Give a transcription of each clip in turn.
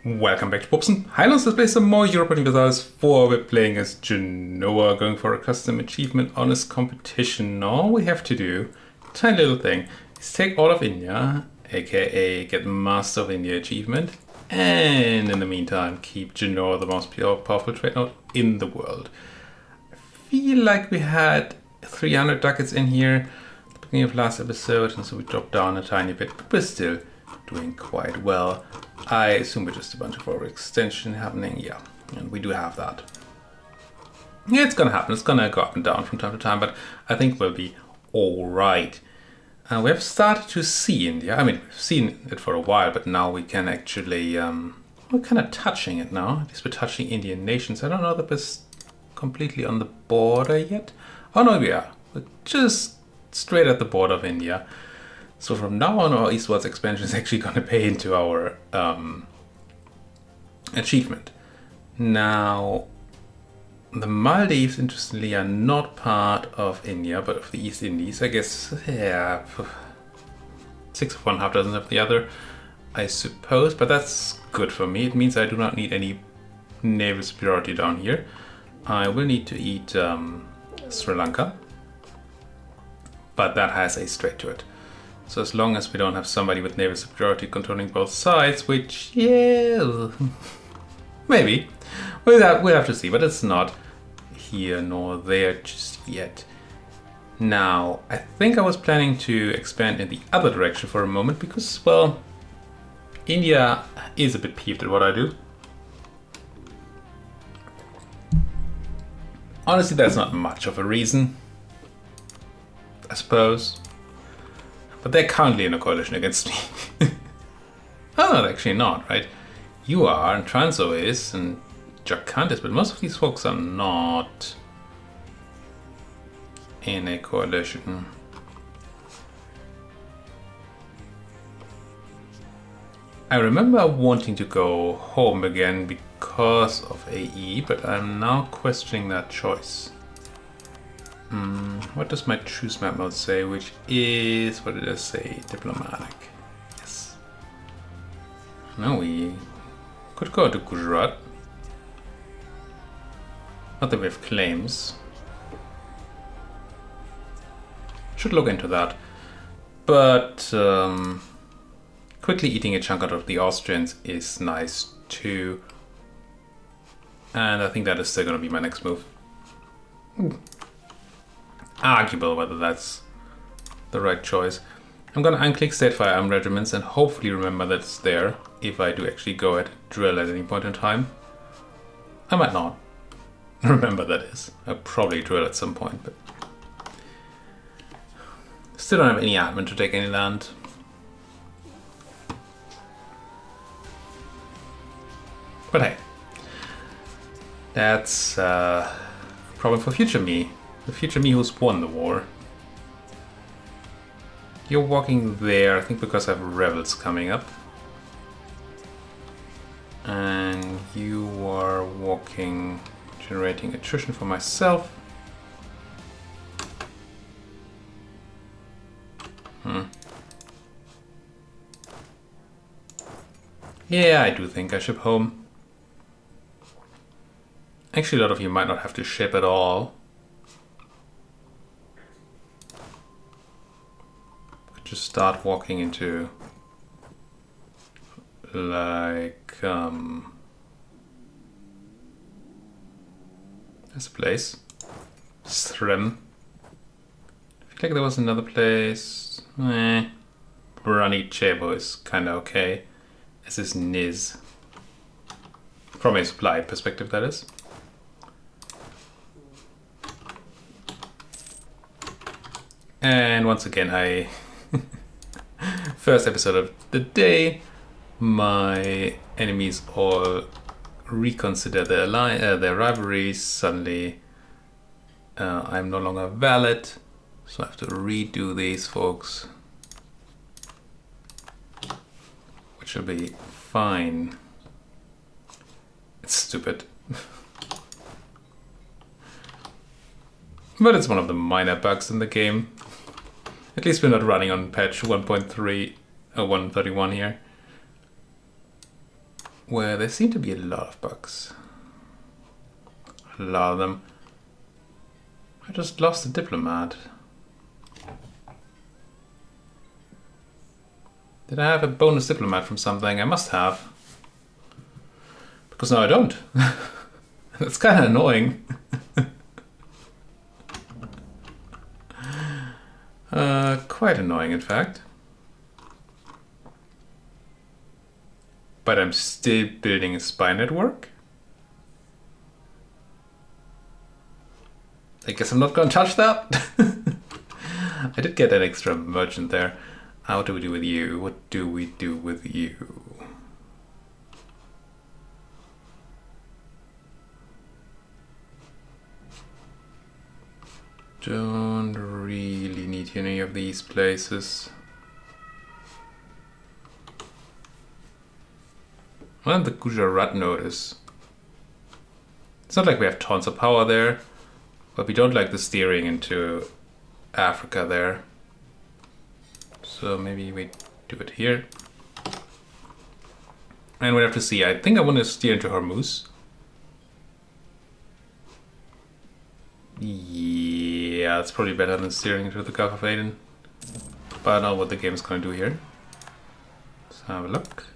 Welcome back to Popson. Highlands, let's play some more Europa Universalis 4. We're playing as Genoa, going for a custom achievement honest competition. All we have to do, tiny little thing, is take all of India, aka get Master of India achievement, and in the meantime keep Genoa the most powerful trade node in the world. I feel like we had 300 ducats in here at the beginning of last episode, and so we dropped down a tiny bit, but we're still doing quite well. I assume we're just a bunch of overextension happening, yeah, and we do have that. Yeah, it's gonna happen, it's gonna go up and down from time to time, but I think we'll be alright. We have started to see India. I mean, we've seen it for a while, but now we can actually, we're kind of touching it now. At least we're touching Indian nations. I don't know that we're completely on the border yet. Oh no, we are. We're just straight at the border of India. So from now on, our eastwards expansion is actually going to pay into our achievement. Now, the Maldives, interestingly, are not part of India, but of the East Indies. I guess, yeah, 6 of one, half dozen of the other, I suppose. But that's good for me. It means I do not need any naval superiority down here. I will need to eat Sri Lanka, but that has a strait to it. So as long as we don't have somebody with naval superiority controlling both sides, which, yeah, maybe. We'll have to see, but it's not here nor there just yet. Now, I think I was planning to expand in the other direction for a moment because, well, India is a bit peeved at what I do. Honestly, that's not much of a reason, I suppose. But they're currently in a coalition against me. Oh, no, actually not, right? You are, and Transo is, and Jharkhand is, but most of these folks are not in a coalition. I remember wanting to go home again because of AE, but I'm now questioning that choice. What does my choose map mode say, which is, what did I say, diplomatic? Yes. No, we could go to Gujarat. Not that we have claims. Should look into that. But quickly eating a chunk out of the Austrians is nice too. And I think that is still going to be my next move. Arguable whether that's the right choice. I'm gonna unclick State Firearm Regiments and hopefully remember that it's there if I do actually go at drill at any point in time. I might not remember that is. I'll probably drill at some point, but still don't have any admin to take any land. But hey, that's a problem for future me. The future me who's won the war. You're walking there, I think because I have rebels coming up. And you are walking, generating attrition for myself. Yeah, I do think I ship home. Actually, a lot of you might not have to ship at all. Just start walking into like there's a place, Srem. I feel like there was another place. Brani Chebo is kind of okay. This is Niz from a supply perspective, that is. And once again, first episode of the day, my enemies all reconsider their rivalries. Suddenly, I'm no longer valid, so I have to redo these folks, which will be fine. It's stupid. But it's one of the minor bugs in the game. At least we're not running on patch 1.3 or 131 here. where there seem to be a lot of bugs. A lot of them. I just lost a diplomat. Did I have a bonus diplomat from something? I must have. Because now I don't. That's kind of annoying. Quite annoying, in fact. But I'm still building a spy network. I guess I'm not going to touch that. I did get an extra merchant there. How do we do with you? What do we do with you? Don't really need any of these places. Well, the Gujarat node is. It's not like we have tons of power there, but we don't like the steering into Africa there. So maybe we do it here. And we have to see. I think I want to steer into Hormuz. Yeah, that's probably better than steering into the Gulf of Aden. But I don't know what the game is going to do here. Let's have a look.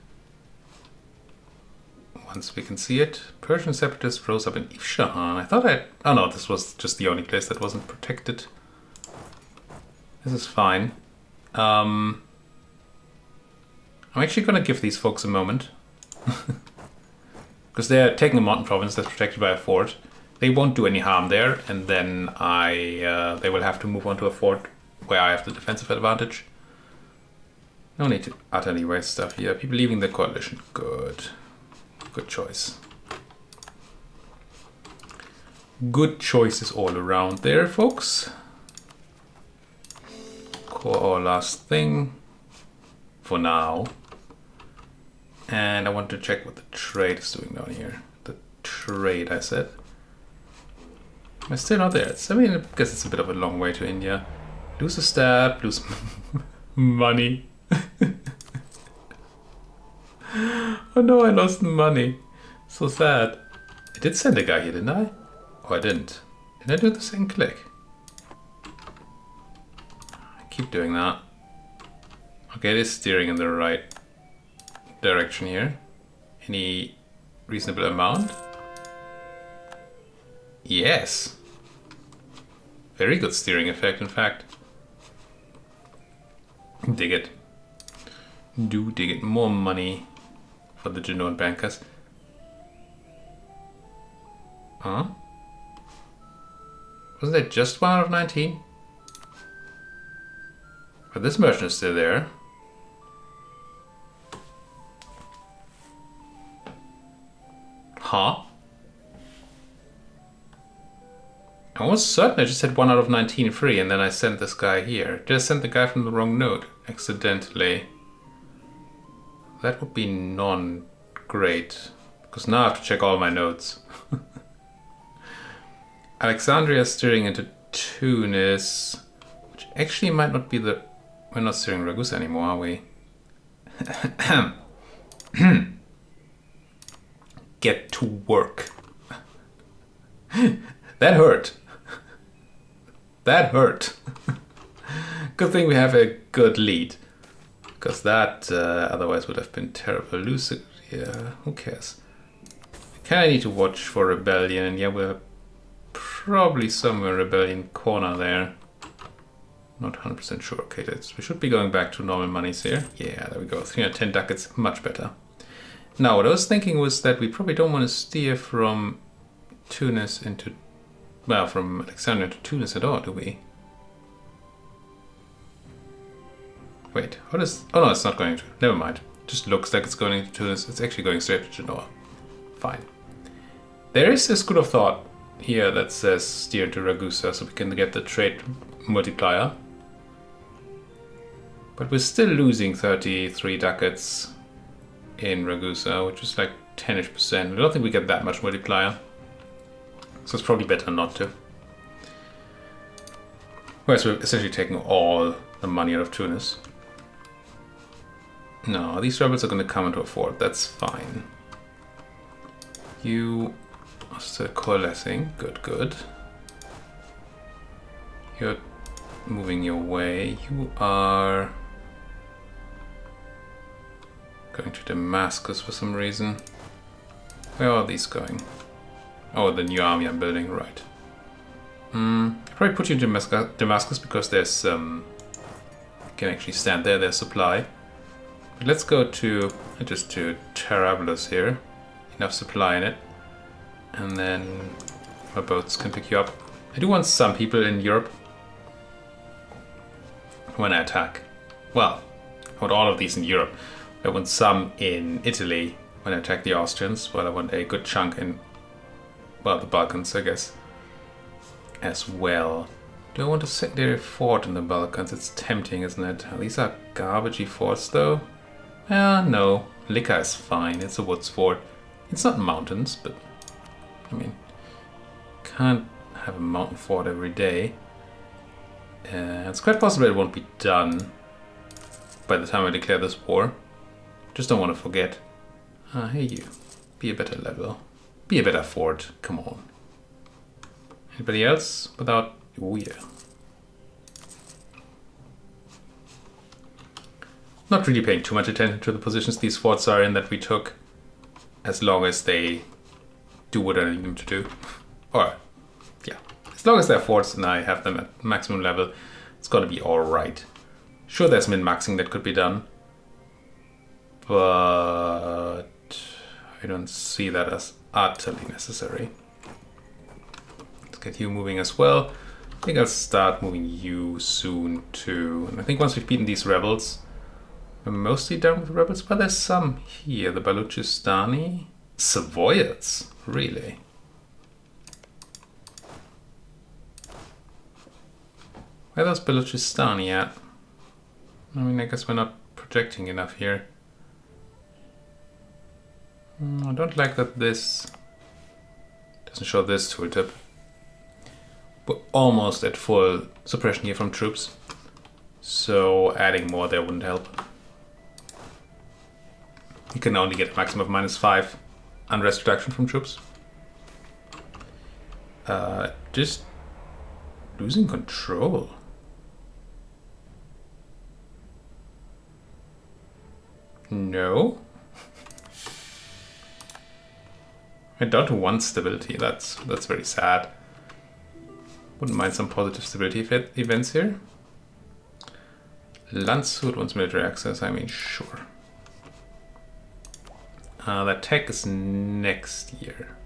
Once we can see it. Persian separatists rose up in Isfahan. I thought oh no, this was just the only place that wasn't protected. This is fine. I'm actually going to give these folks a moment. Because they're taking a mountain province that's protected by a fort. They won't do any harm there, and then they will have to move on to a fort where I have the defensive advantage. No need to utterly waste stuff here. People leaving the coalition. Good. Good choice. Good choices all around there, folks. Core our last thing for now. And I want to check what the trade is doing down here. The trade, I said. Am I still not there? I mean, I guess it's a bit of a long way to India. Lose a step, lose money. Oh no, I lost money. So sad. I did send a guy here, didn't I? Oh, I didn't. Did I do the same click? I keep doing that. Okay, it is steering in the right direction here. Any reasonable amount? Yes. Very good steering effect, in fact. Dig it. Do dig it. More money for the Genoan bankers. Huh? Wasn't that just 1 out of 19? But this merchant is still there. Huh? I was certain I just had 1 out of 19 free, and then I sent this guy here. Did I send the guy from the wrong node accidentally? That would be non-great, because now I have to check all my nodes. Alexandria is steering into Tunis, which actually might not be the... We're not steering Ragusa anymore, are we? Get to work. That hurt. That hurt. Good thing we have a good lead. Because that otherwise would have been terrible. Lucid, yeah, who cares? Kind of need to watch for rebellion. Yeah, we're probably somewhere rebellion corner there. Not 100% sure. Okay, we should be going back to normal monies here. Yeah, there we go. 310 ducats, much better. Now, what I was thinking was that we probably don't want to steer from Tunis into... Well, from Alexandria to Tunis at all, do we? Wait, what is... Oh no, it's not going to. Never mind. Just looks like it's going into Tunis. It's actually going straight to Genoa. Fine. There is a school of thought here that says steer to Ragusa so we can get the trade multiplier. But we're still losing 33 ducats in Ragusa, which is like 10-ish%. I don't think we get that much multiplier. So it's probably better not to. Whereas we're essentially taking all the money out of Tunis. No, these rebels are going to come into a fort. That's fine. You are still coalescing. Good, good. You're moving your way. You are going to Damascus for some reason. Where are these going? Oh, the new army I'm building, right. I'll probably put you in Damascus because there's you can actually stand there, there's supply. But let's go to just to Terribulus here. Enough supply in it. And then my boats can pick you up. I do want some people in Europe when I attack. Well, I want all of these in Europe. I want some in Italy when I attack the Austrians. Well, I want a good chunk in, well, the Balkans, I guess, as well. Do I want a secondary fort in the Balkans? It's tempting, isn't it? These are garbagey forts, though. No. Lika is fine. It's a woods fort. It's not mountains, but I mean, can't have a mountain fort every day. It's quite possible it won't be done by the time I declare this war. Just don't want to forget. Hey you. Be a better level. Be a better fort. Come on. Anybody else? Without... Oh yeah. Not really paying too much attention to the positions these forts are in that we took. As long as they do what I need them to do. Or, yeah. As long as they're forts and I have them at maximum level, it's gotta be alright. Sure, there's min-maxing that could be done. But I don't see that as utterly necessary. Let's get you moving as well. I think I'll start moving you soon too. And I think once we've beaten these rebels, we're mostly done with the rebels, but there's some here. The Baluchistani. Savoyards, really? Where are those Baluchistani at? I mean, I guess we're not projecting enough here. I don't like that this doesn't show this tooltip. We're almost at full suppression here from troops, so adding more there wouldn't help. You can only get a maximum of -5 unrest reduction from troops. Just losing control. No. And down to 1 stability. That's very sad. Wouldn't mind some positive stability events here. Landshut wants military access. I mean, sure. That tech is next year.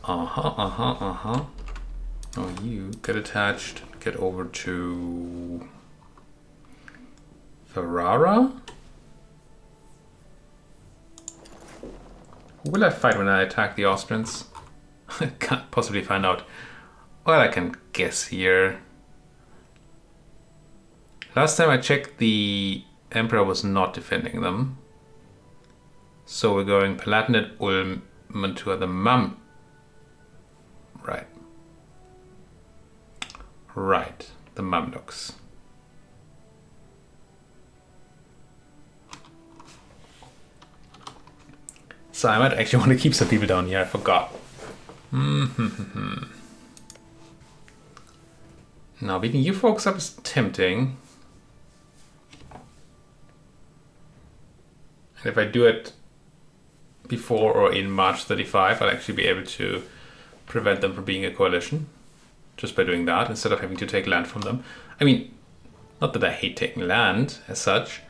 Oh, you get attached. Get over to Ferrara. Who will I fight when I attack the Austrians? I can't possibly find out. Well, I can guess here. Last time I checked, the Emperor was not defending them. So we're going Palatinate, Ulm, Mantua, the Mam. Right. Right, the Mamluks. So I might actually want to keep some people down here, I forgot. Now beating you folks up is tempting. And if I do it before or in March 35, I'll actually be able to prevent them from being a coalition. Just by doing that, instead of having to take land from them. I mean, not that I hate taking land as such,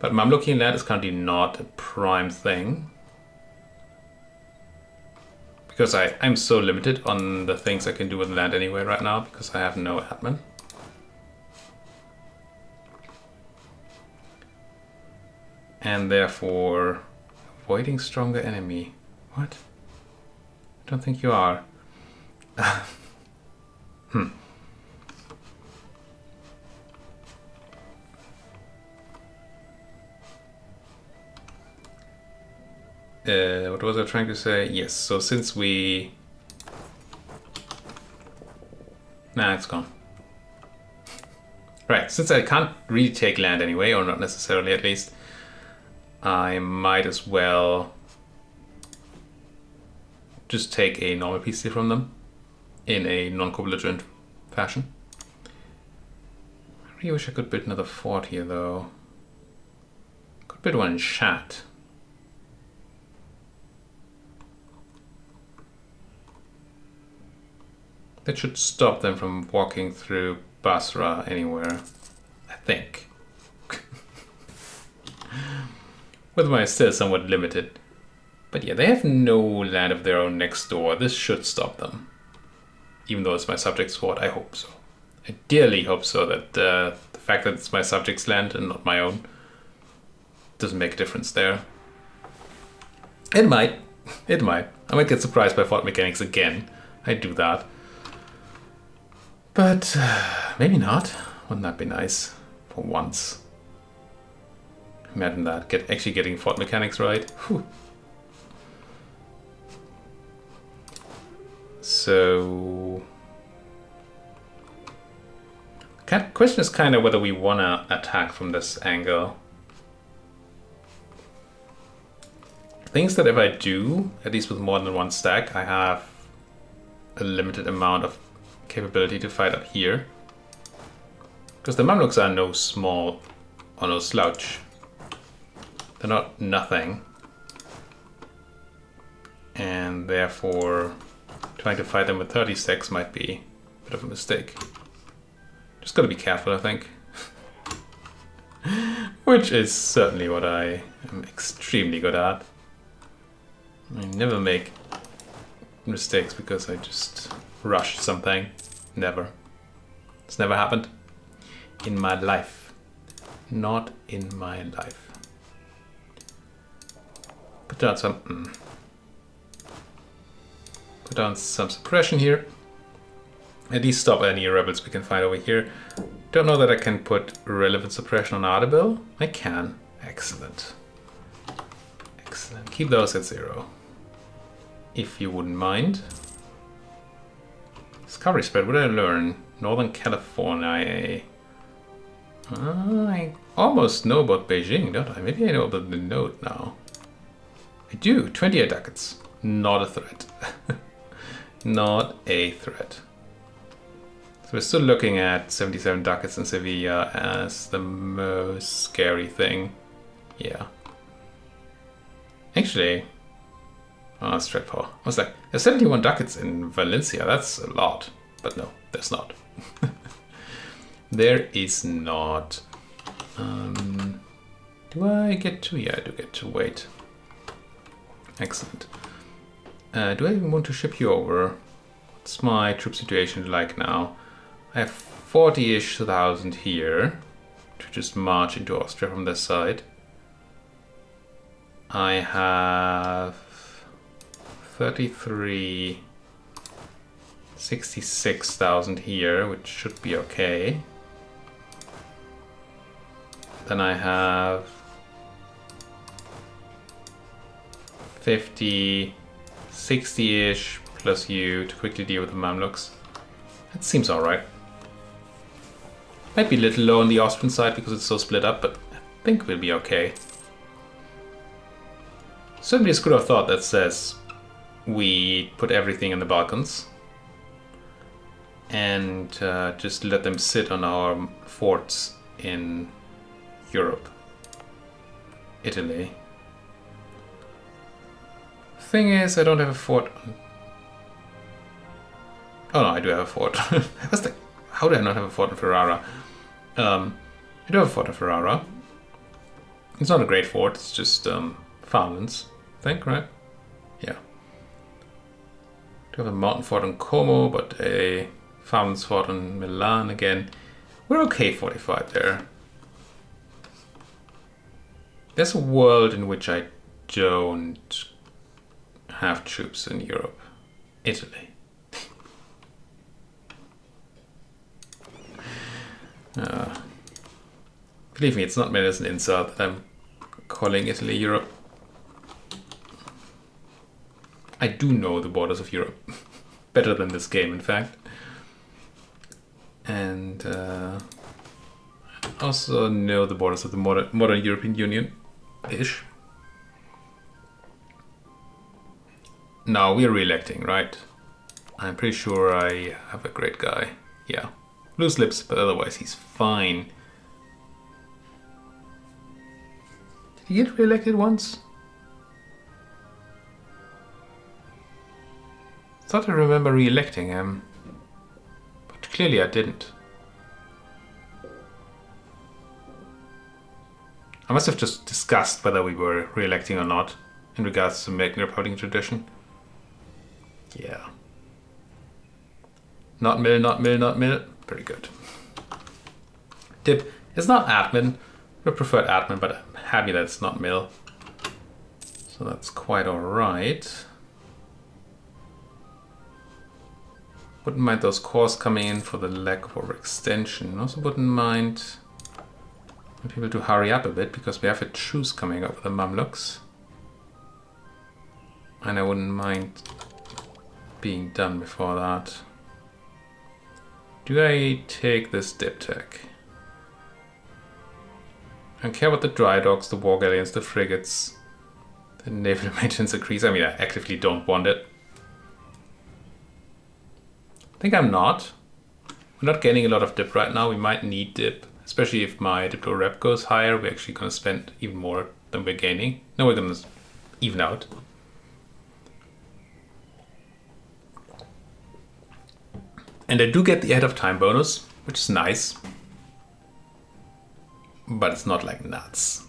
but Mamlukian land is currently not a prime thing. Because I'm so limited on the things I can do with land anyway right now, because I have no admin. And therefore, avoiding stronger enemy. What? I don't think you are. What was I trying to say? Yes, so since we... Nah, it's gone. Right, since I can't really take land anyway, or not necessarily at least, I might as well just take a normal PC from them in a non-co-belligerent fashion. I really wish I could build another fort here though. Could build one in Shat. That should stop them from walking through Basra anywhere, I think. Otherwise, still somewhat limited. But yeah, they have no land of their own next door. This should stop them. Even though it's my subject's fort, I hope so. I dearly hope so, that the fact that it's my subject's land and not my own doesn't make a difference there. It might. It might. I might get surprised by fort mechanics again. I do that. But maybe not. Wouldn't that be nice? For once. Imagine that. Actually getting fort mechanics right. Whew. So... question is kind of whether we want to attack from this angle. Things that if I do, at least with more than one stack, I have a limited amount of capability to fight up here. Because the Mamluks are no small or no slouch. They're not nothing. And therefore trying to fight them with 30 stacks might be a bit of a mistake. Just gotta be careful, I think. Which is certainly what I am extremely good at. I never make mistakes because I just rushed something. Never. It's never happened. In my life. Not in my life. Put down some... Put down some suppression here. At least stop any rebels we can find over here. Don't know that I can put relevant suppression on Ardabil. I can. Excellent. Excellent. Keep those at 0. If you wouldn't mind. Discovery spread, what did I learn? Northern California. I almost know about Beijing, don't I? Maybe I know about the node now. I do. 28 ducats. Not a threat. Not a threat. So we're still looking at 77 ducats in Sevilla as the most scary thing. Yeah. Actually, oh, that's straightforward. I was like, there's 71 ducats in Valencia. That's a lot. But no, there's not. There is not. Do I get to? Yeah, I do get to. Wait. Excellent. Do I even want to ship you over? What's my troop situation like now? I have 40-ish thousand here to just march into Austria from this side. I have 66,000 here, which should be okay. Then I have 50, 60-ish plus you to quickly deal with the Mamluks. That seems alright. Might be a little low on the Austrian side because it's so split up, but I think we'll be okay. Certainly a school of thought that says we put everything in the Balkans and just let them sit on our forts in Europe, Italy. Thing is, I don't have a fort. Oh no, I do have a fort. I was like, how do I not have a fort in Ferrara? I do have a fort in Ferrara. It's not a great fort, it's just farmlands, I think, right? Yeah. Do have a mountain fort in Como, but a farmlands fort in Milan again. We're okay 45 there. There's a world in which I don't have troops in Europe. Italy. Believe me, it's not meant as an insult that I'm calling Italy Europe. I do know the borders of Europe. Better than this game, in fact. And also know the borders of the modern European Union-ish. No, we're re-electing, right? I'm pretty sure I have a great guy. Yeah. Loose lips, but otherwise he's fine. Did he get re-elected once? Thought I remember re-electing him. But clearly I didn't. I must have just discussed whether we were re-electing or not in regards to making a Republican tradition. Yeah. Not mill, not mill, not mill. Very good. Dip is not admin. I preferred admin, but I'm happy that it's not mill. So that's quite alright. Wouldn't mind those cores coming in for the lack of overextension. Also wouldn't mind people to hurry up a bit because we have a truce coming up with the Mamluks. And I wouldn't mind being done before that. Do I take this dip tech? I don't care about the dry docks, the war galleons, the frigates, the naval maintenance increase. I mean, I actively don't want it. I think I'm not. We're not getting a lot of dip right now. We might need dip, especially if my Diplo rep goes higher. We're actually going to spend even more than we're gaining. No, we're going to even out. And I do get the ahead of time bonus, which is nice. But it's not like nuts.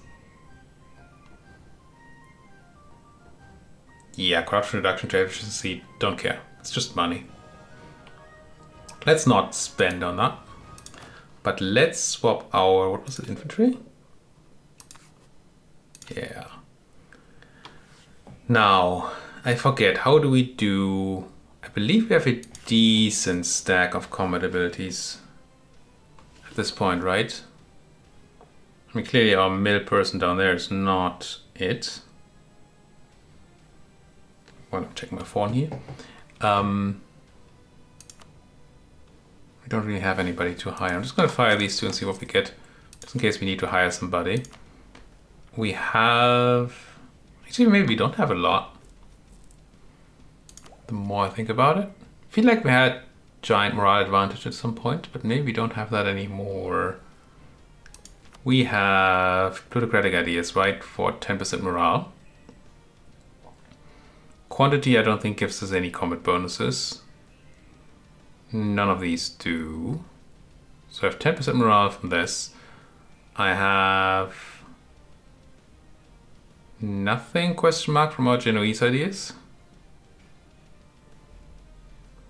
Yeah, corruption reduction, trade efficiency, don't care. It's just money. Let's not spend on that. But let's swap our, what was it, infantry? Yeah. Now, I forget, how do we do... I believe we have a decent stack of combat abilities at this point, right? I mean, clearly our mill person down there is not it. Well, I'm checking my phone here. We don't really have anybody to hire. I'm just going to fire these two and see what we get, just in case we need to hire somebody. We have... Actually, maybe we don't have a lot. The more I think about it. I feel like we had giant morale advantage at some point, but maybe we don't have that anymore. We have plutocratic ideas, right, for 10% morale. Quantity I don't think gives us any combat bonuses. None of these do. So I have 10% morale from this. I have nothing, question mark, from our Genoese ideas.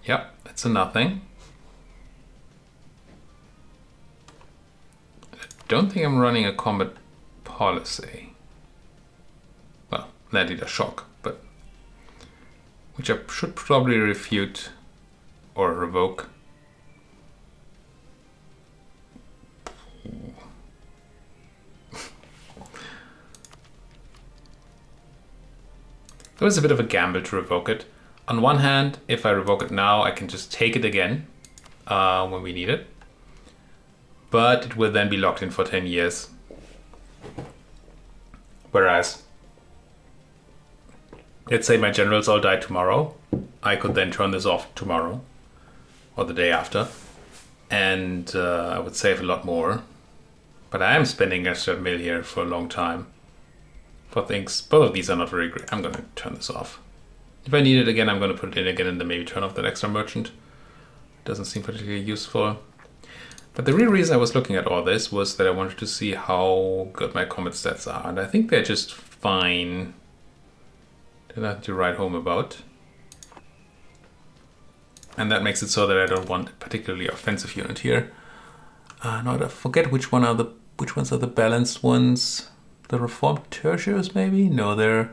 Yep, that's a nothing. I don't think I'm running a combat policy. Well, that did a shock, but which I should probably refute or revoke. That was a bit of a gamble to revoke it. On one hand, if I revoke it now, I can just take it again when we need it. But it will then be locked in for 10 years. Whereas, let's say my generals all die tomorrow. I could then turn this off tomorrow or the day after. And I would save a lot more. But I am spending extra mil here for a long time. For things, both of these are not very great. I'm going to turn this off. If I need it again, I'm going to put it in again and then maybe turn off that extra merchant. Doesn't seem particularly useful. But the real reason I was looking at all this was that I wanted to see how good my combat stats are. And I think they're just fine. They're nothing to write home about. And that makes it so that I don't want a particularly offensive unit here. Now I forget which ones are the balanced ones. The reformed tertiaries maybe? No, they're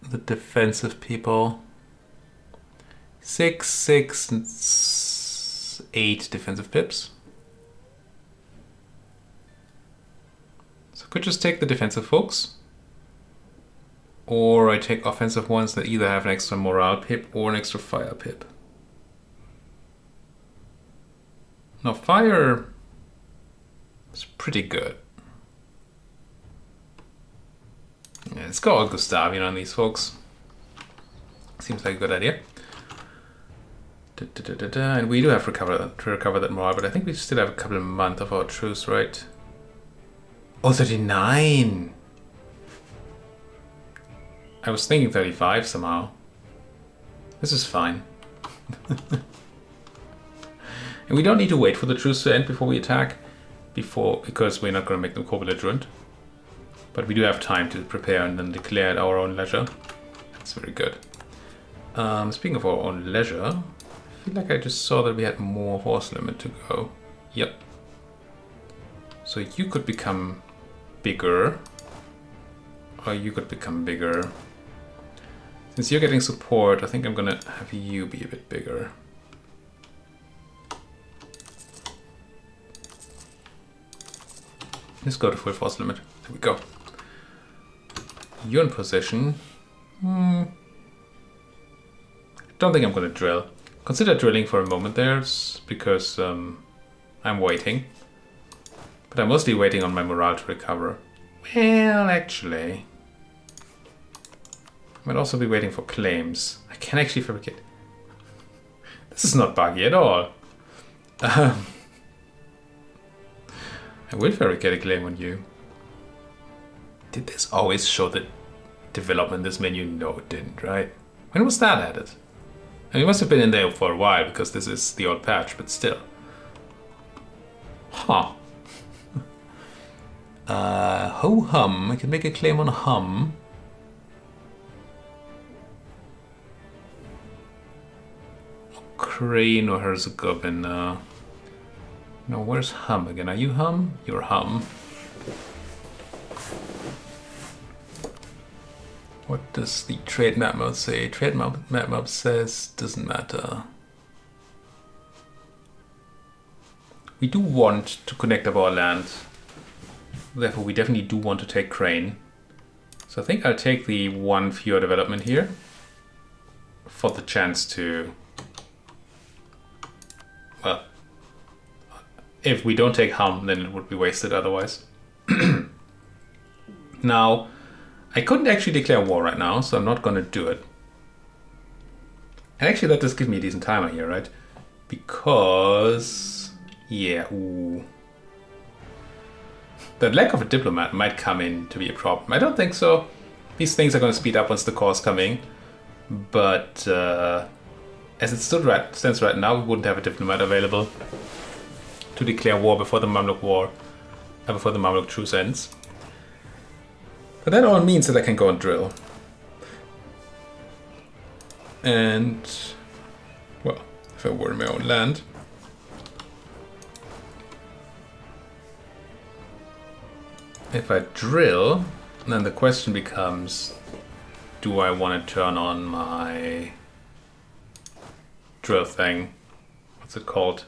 the defensive people. 6, 6, and 8 defensive pips. So I could just take the defensive folks. Or I take offensive ones that either have an extra morale pip or an extra fire pip. Now fire is pretty good. Yeah, let's go all Gustavian on these folks. Seems like a good idea. And we do have to recover that more, but I think we still have a couple of months of our truce, right? Oh, 39! I was thinking 35 somehow. This is fine. And we don't need to wait for the truce to end before we attack, because we're not going to make them co-belligerent. But we do have time to prepare and then declare at our own leisure. That's very good. Speaking of our own leisure, I feel like I just saw that we had more force limit to go. Yep. So you could become bigger, or you could become bigger. Since you're getting support, I think I'm gonna have you be a bit bigger. Let's go to full force limit. There we go. You're in position. Don't think I'm gonna drill. Consider drilling for a moment there, because I'm waiting. But I'm mostly waiting on my morale to recover. Well, actually, I might also be waiting for claims. I can actually fabricate. This is not buggy at all. I will fabricate a claim on you. Did this always show the development in this menu? No, it didn't, right? When was that added? I mean, it must have been in there for a while, because this is the old patch, but still. Huh. Ho-hum. I can make a claim on hum. Ukraine or Herzegovina. No, where's hum again? Are you hum? You're hum. What does the trade map mode say? Trade map says doesn't matter. We do want to connect up our land. Therefore, we definitely do want to take Crane. So I think I'll take the one fewer development here for the chance to, well, if we don't take Hum, then it would be wasted otherwise. Now, I couldn't actually declare war right now, so I'm not going to do it. And actually that does give me a decent timer here, right? Because, yeah, ooh. The lack of a diplomat might come in to be a problem. I don't think so. These things are going to speed up once the core's coming. But as it stands right now, we wouldn't have a diplomat available to declare war before the Mamluk war, before the Mamluk truce ends. But that all means that I can go and drill. And, well, if I were in my own land. If I drill, then the question becomes, do I want to turn on my drill thing? What's it called?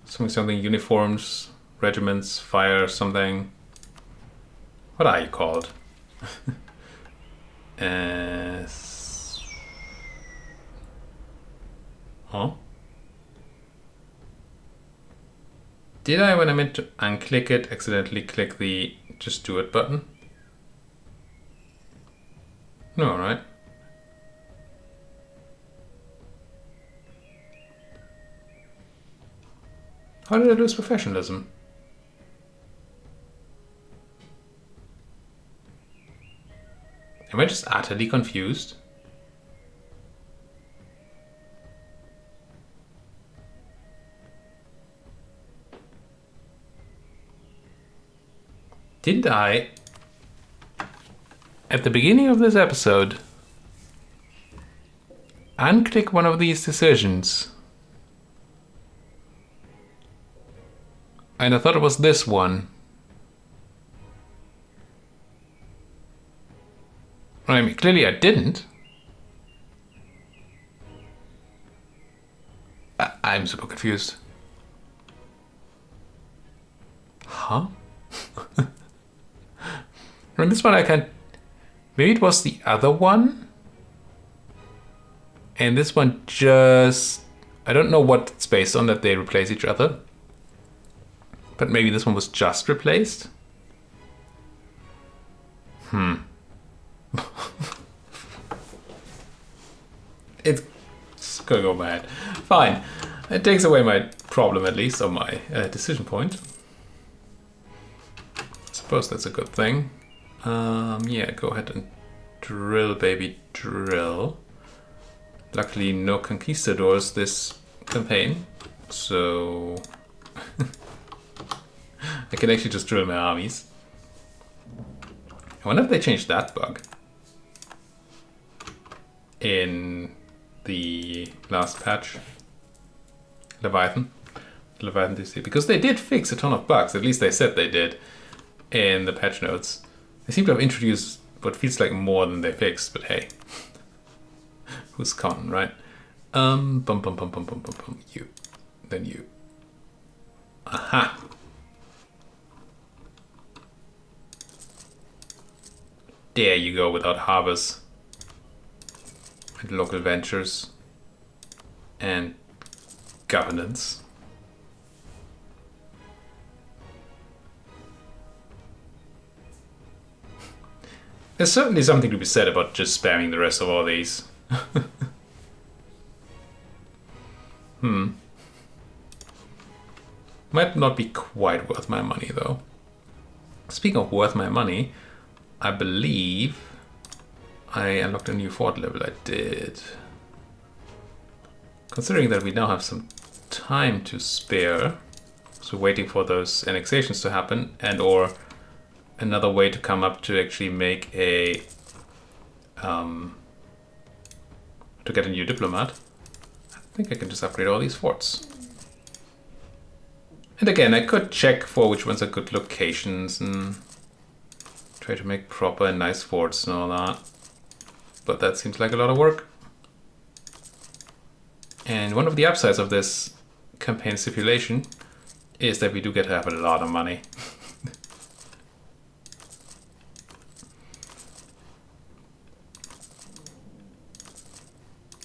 Something, uniforms, regiments, fire, something. What are you called? Huh? Did I, when I meant to unclick it, accidentally click the just do it button? No, right? How did I lose professionalism? Am I just utterly confused? Didn't I, at the beginning of this episode, unclick one of these decisions? And I thought it was this one. I mean, clearly I didn't. I'm super confused. Huh? I mean, this one I can... Maybe it was the other one? And this one just... I don't know what it's based on that they replace each other. But maybe this one was just replaced? gonna go mad. Fine. It takes away my problem at least, or my decision point. I suppose that's a good thing. Yeah, go ahead and drill, baby, drill. Luckily, no conquistadors this campaign, so I can actually just drill my armies. I wonder if they changed that bug in the last patch. Leviathan DC, because they did fix a ton of bugs, at least they said they did in the patch notes. They seem to have introduced what feels like more than they fixed, but hey. Who's counting, right? You. Then you. Aha! There you go, without harbors. And local ventures. And governance. There's certainly something to be said about just spamming the rest of all these. Might not be quite worth my money though. Speaking of worth my money, I believe I unlocked a new fort level. I did. Considering that we now have some time to spare, so waiting for those annexations to happen, and or another way to come up to actually make a to get a new diplomat, I think I can just upgrade all these forts. And again, I could check for which ones are good locations and try to make proper and nice forts and all that, but that seems like a lot of work. And one of the upsides of this campaign stipulation is that we do get to have a lot of money.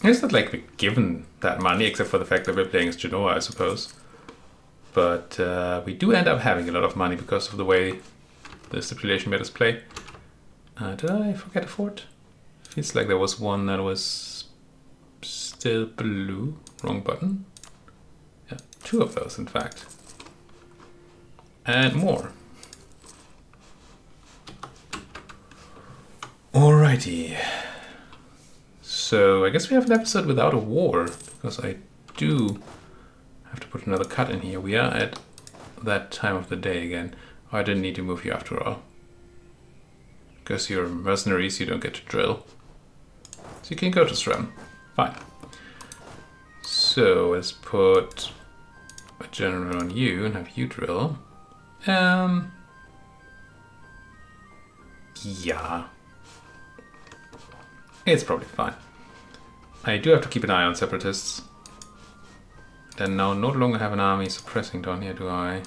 It's not like we're given that money, except for the fact that we're playing as Genoa, I suppose. But we do end up having a lot of money because of the way the stipulation made us play. Did I forget a fort? Feels like there was one that was still blue. Wrong button. Yeah, 2 of those, in fact. And more. Alrighty. So I guess we have an episode without a war, because I do have to put another cut in here. We are at that time of the day again. Oh, I didn't need to move you after all. Because you're mercenaries, you don't get to drill. So you can go to Srem. Fine. So let's put a general on you and have you drill. Yeah. It's probably fine. I do have to keep an eye on separatists. Then now no longer have an army suppressing down here, do I?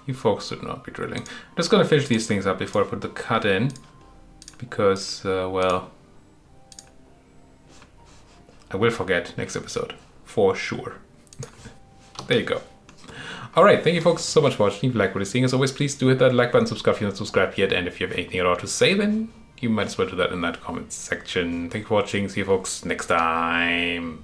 You folks should not be drilling. I'm just gonna finish these things up before I put the cut in. Because, well, I will forget next episode. For sure. There you go. Alright, thank you folks so much for watching. If you like what you're seeing, as always, please do hit that like button, subscribe if you're not subscribed yet, and if you have anything at all to say, then you might as well do that in that comment section. Thank you for watching. See you folks next time.